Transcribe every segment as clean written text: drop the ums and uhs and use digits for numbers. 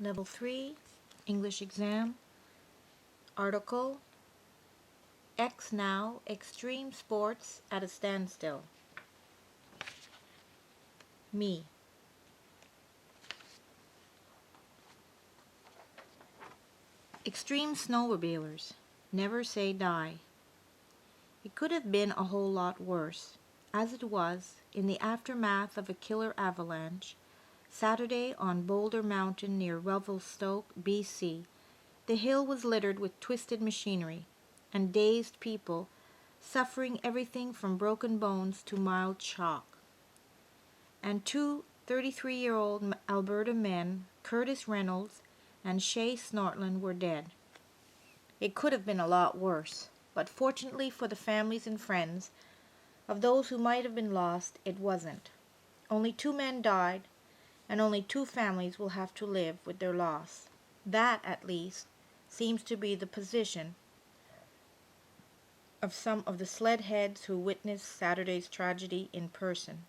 Level 3, English exam, article, X now, extreme sports at a standstill. Me. Extreme snowmobilers. Never say die. It could have been a whole lot worse. As it was, in the aftermath of a killer avalanche, Saturday on Boulder Mountain near Revelstoke, BC, the hill was littered with twisted machinery and dazed people suffering everything from broken bones to mild shock. And two 33-year-old Alberta men, Curtis Reynolds and Shay Snortland, were dead. It could have been a lot worse, but fortunately for the families and friends of those who might have been lost, it wasn't. Only 2 men died, and only 2 families will have to live with their loss. That, at least, seems to be the position of some of the sled heads who witnessed Saturday's tragedy in person,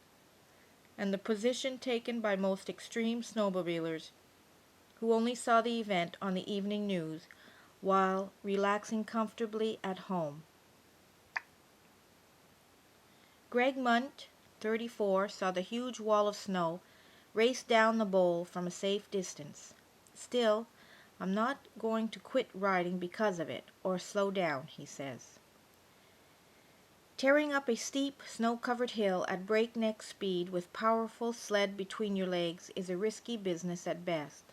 and the position taken by most extreme snowmobilers who only saw the event on the evening news while relaxing comfortably at home. Greg Munt, 34, saw the huge wall of snow race down the bowl from a safe distance. Still, I'm not going to quit riding because of it, or slow down, he says. Tearing up a steep, snow-covered hill at breakneck speed with powerful sled between your legs is a risky business at best.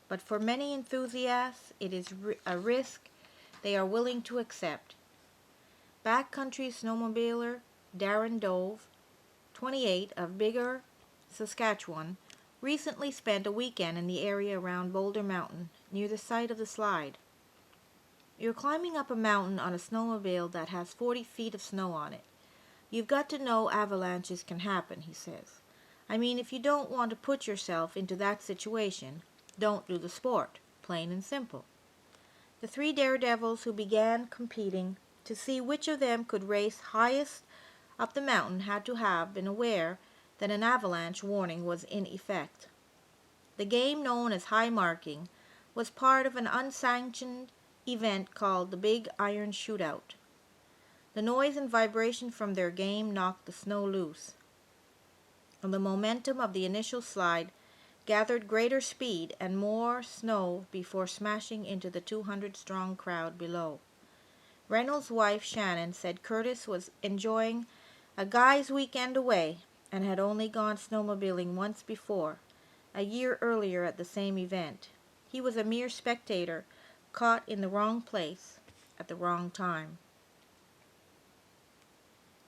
But for many enthusiasts, it is a risk they are willing to accept. Backcountry snowmobiler Darren Dove, 28, of Biggar, Saskatchewan, recently spent a weekend in the area around Boulder Mountain, near the site of the slide. You're climbing up a mountain on a snowmobile that has 40 feet of snow on it. You've got to know avalanches can happen, he says. I mean, if you don't want to put yourself into that situation, don't do the sport, plain and simple. The 3 daredevils who began competing to see which of them could race highest up the mountain had to have been aware that an avalanche warning was in effect. The game known as high marking was part of an unsanctioned event called the Big Iron Shootout. The noise and vibration from their game knocked the snow loose, and the momentum of the initial slide gathered greater speed and more snow before smashing into the 200-strong crowd below. Reynolds' wife Shannon said Curtis was enjoying a guy's weekend away and had only gone snowmobiling once before, a year earlier at the same event. He was a mere spectator, caught in the wrong place at the wrong time.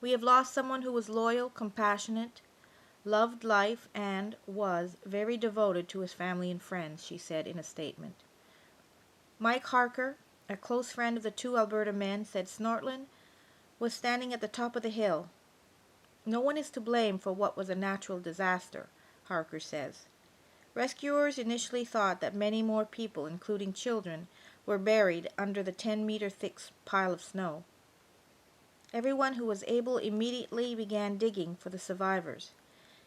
We have lost someone who was loyal, compassionate, loved life, and was very devoted to his family and friends, she said in a statement. Mike Harker, a close friend of the 2 Alberta men, said Snortland was standing at the top of the hill. No one is to blame for what was a natural disaster, Harker says. Rescuers initially thought that many more people, including children, were buried under the 10-meter thick pile of snow. Everyone who was able immediately began digging for the survivors,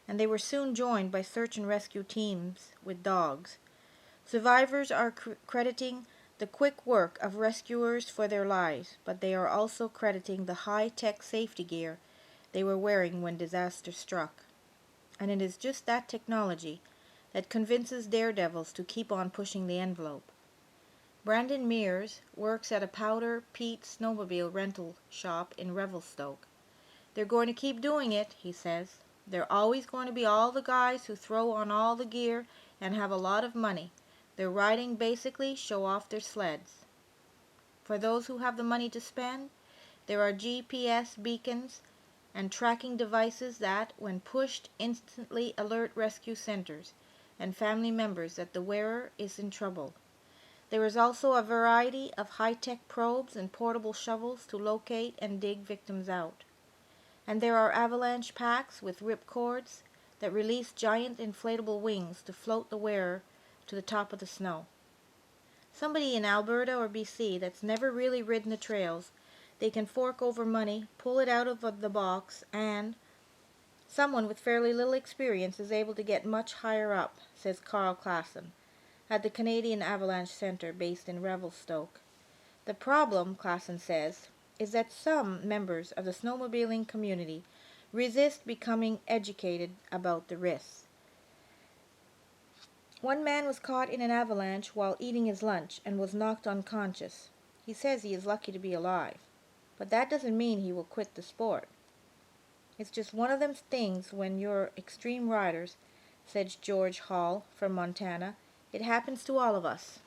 and they were soon joined by search and rescue teams with dogs. Survivors are crediting the quick work of rescuers for their lives, but they are also crediting the high-tech safety gear they were wearing when disaster struck. And it is just that technology that convinces daredevils to keep on pushing the envelope. Brandon Mears works at a powder peat snowmobile rental shop in Revelstoke. They're going to keep doing it, he says. They're always going to be all the guys who throw on all the gear and have a lot of money. Their riding basically show off their sleds. For those who have the money to spend, there are GPS beacons and tracking devices that, when pushed, instantly alert rescue centers and family members that the wearer is in trouble. There is also a variety of high-tech probes and portable shovels to locate and dig victims out. And there are avalanche packs with ripcords that release giant inflatable wings to float the wearer to the top of the snow. Somebody in Alberta or BC that's never really ridden the trails, they can fork over money, pull it out of the box, and someone with fairly little experience is able to get much higher up, says Carl Klassen, at the Canadian Avalanche Center based in Revelstoke. The problem, Klassen says, is that some members of the snowmobiling community resist becoming educated about the risks. One man was caught in an avalanche while eating his lunch and was knocked unconscious. He says he is lucky to be alive, but that doesn't mean he will quit the sport. It's just one of them things when you're extreme riders, said George Hall from Montana. It happens to all of us.